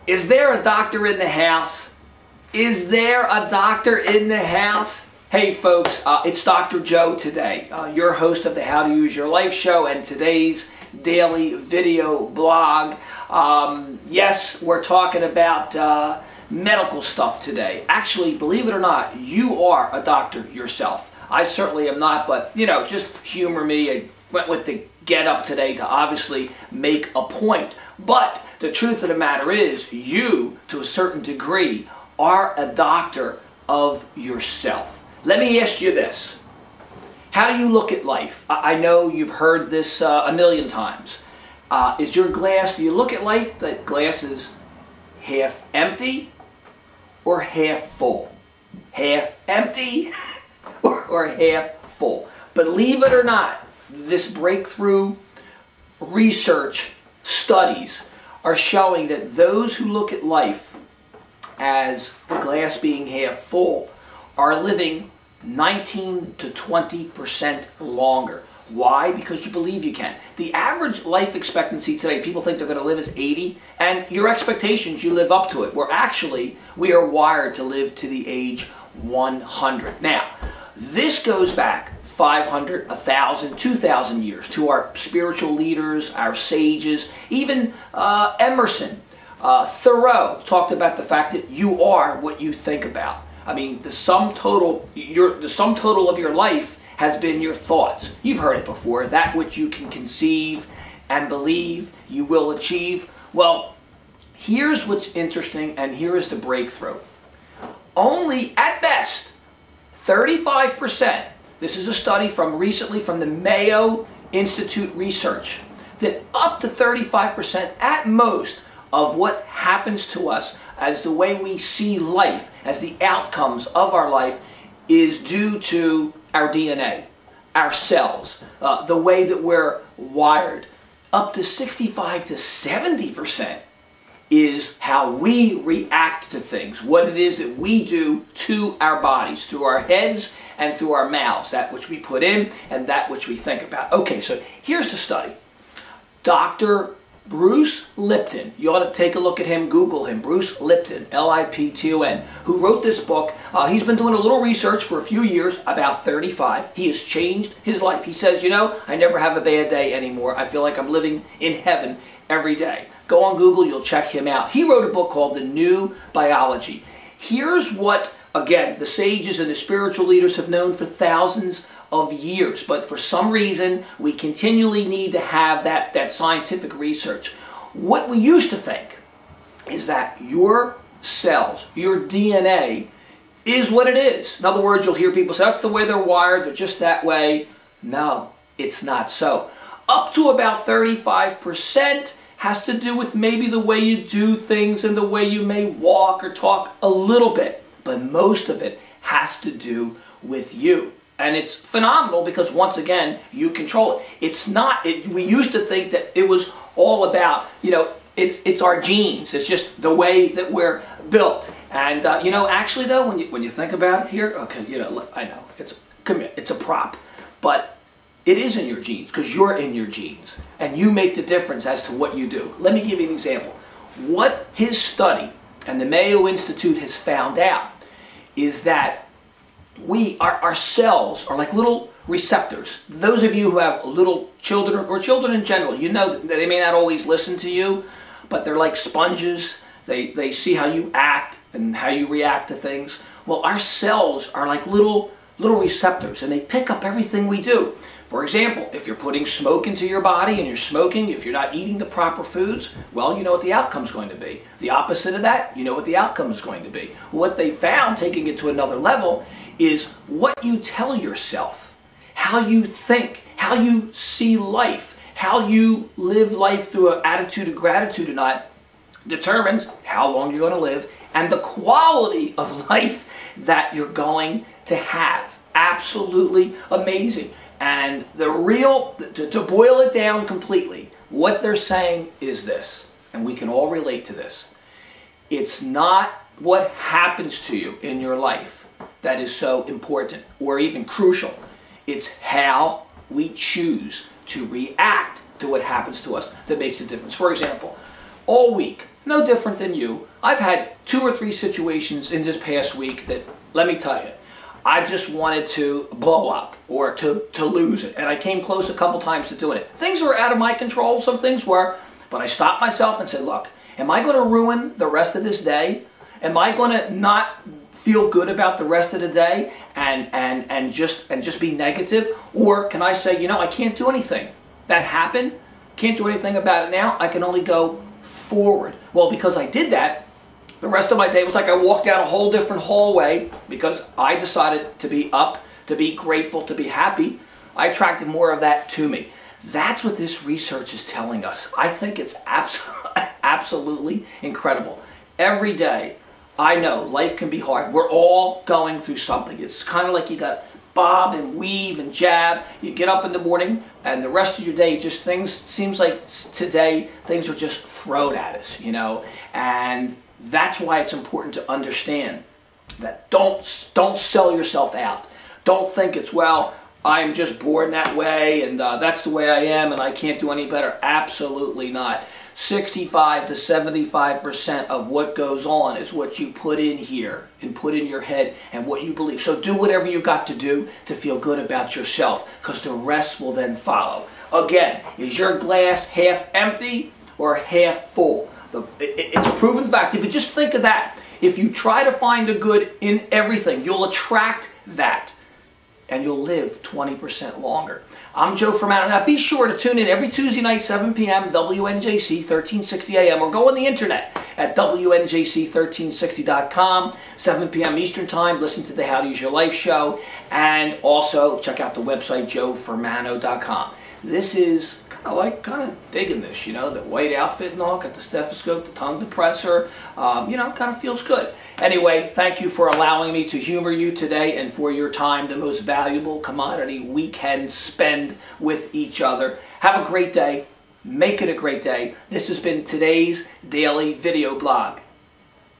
Is there a doctor in the house? Is there a doctor in the house? Hey folks, it's Dr. Joe today, your host of the How to Use Your Life show and today's daily video blog. Yes, we're talking about medical stuff today. Actually, believe it or not, you are a doctor yourself. I certainly am not, but you know, just humor me. I went with the get up today to obviously make a point. But the truth of the matter is, you, to a certain degree, are a doctor of yourself. Let me ask you this. How do you look at life? I know you've heard this a million times. Is your glass, do you look at life that glass is half empty or half full? Half empty or half full? Believe it or not, this breakthrough research studies are showing that those who look at life as the glass being half full are living 19 to 20% longer. Why? Because you believe you can. The average life expectancy today, people think they're going to live as 80, and your expectations, you live up to it. We are wired to live to the age 100. Now, this goes back 500, 1,000, 2,000 years to our spiritual leaders, our sages, even Emerson, Thoreau talked about the fact that you are what you think about. I mean, the sum total of your life has been your thoughts. You've heard it before. That which you can conceive and believe, you will achieve. Well, here's what's interesting, and here is the breakthrough. Only, at best, 35%, this is a study from recently from the Mayo Institute research, that up to 35% at most of what happens to us as the way we see life, as the outcomes of our life, is due to our DNA, our cells, the way that we're wired. Up to 65 to 70% is how we react to things, what it is that we do to our bodies, through our heads and through our mouths, that which we put in and that which we think about. Okay, so here's the study. Dr. Bruce Lipton, you ought to take a look at him, Google him, Bruce Lipton, Lipton, who wrote this book. He's been doing a little research for a few years, about 35. He has changed his life. He says, you know, I never have a bad day anymore. I feel like I'm living in heaven every day. Go on Google, you'll check him out. He wrote a book called The New Biology. Here's what, again, the sages and the spiritual leaders have known for thousands of years, but for some reason we continually need to have that scientific research. What we used to think is that your cells, your DNA, is what it is. In other words, you'll hear people say, that's the way they're wired, they're just that way. No, it's not so. Up to about 35% has to do with maybe the way you do things and the way you may walk or talk a little bit, but most of it has to do with you. And it's phenomenal because, once again, you control it. It's not, we used to think that it was all about, you know, it's our genes. It's just the way that we're built. And, you know, actually, though, when you think about it here, okay, you know, I know, it's a prop. But it is in your genes because you're in your genes. And you make the difference as to what you do. Let me give you an example. What his study and the Mayo Institute has found out is that our cells are like little receptors. Those of you who have little children, or children in general, you know that they may not always listen to you, but they're like sponges. They see how you act and how you react to things. Well, our cells are like little receptors, and they pick up everything we do. For example, if you're putting smoke into your body and you're smoking, if you're not eating the proper foods, well, you know what the outcome's going to be. The opposite of that, you know what the outcome is going to be. What they found, taking it to another level, is what you tell yourself, how you think, how you see life, how you live life through an attitude of gratitude or not, determines how long you're going to live and the quality of life that you're going to have. Absolutely amazing. And to boil it down completely, what they're saying is this, and we can all relate to this. It's not what happens to you in your life that is so important or even crucial. It's how we choose to react to what happens to us that makes a difference. For example, all week, no different than you. I've had 2 or 3 situations in this past week that, let me tell you, I just wanted to blow up or to lose it. And I came close a couple times to doing it. Things were out of my control, some things were, but I stopped myself and said, look, am I going to ruin the rest of this day? Am I going to not feel good about the rest of the day and just be negative? Or can I say, you know, I can't do anything. That happened. Can't do anything about it now. I can only go forward. Well, because I did that, the rest of my day was like I walked down a whole different hallway because I decided to be up, to be grateful, to be happy. I attracted more of that to me. That's what this research is telling us. I think it's absolutely incredible. Every day, I know life can be hard. We're all going through something. It's kind of like you got bob and weave and jab. You get up in the morning and the rest of your day, just things, seems like today, things are just thrown at us, you know. And that's why it's important to understand that don't sell yourself out. Don't think it's, well, I'm just born that way and that's the way I am and I can't do any better. Absolutely not. 65 to 75% of what goes on is what you put in here and put in your head and what you believe. So do whatever you got to do to feel good about yourself, because the rest will then follow. Again, is your glass half empty or half full? It's a proven fact. If you just think of that, if you try to find the good in everything, you'll attract that and you'll live 20% longer. I'm Joe Fermano. Now be sure to tune in every Tuesday night, 7 p.m., WNJC 1360 AM, or go on the internet at WNJC1360.com, 7 p.m. Eastern Time. Listen to the How to Use Your Life show, and also check out the website, joefermano.com. This is kind of digging this, you know, the white outfit and all, got the stethoscope, the tongue depressor, you know, kind of feels good. Anyway, thank you for allowing me to humor you today and for your time, the most valuable commodity we can spend with each other. Have a great day. Make it a great day. This has been today's daily video blog.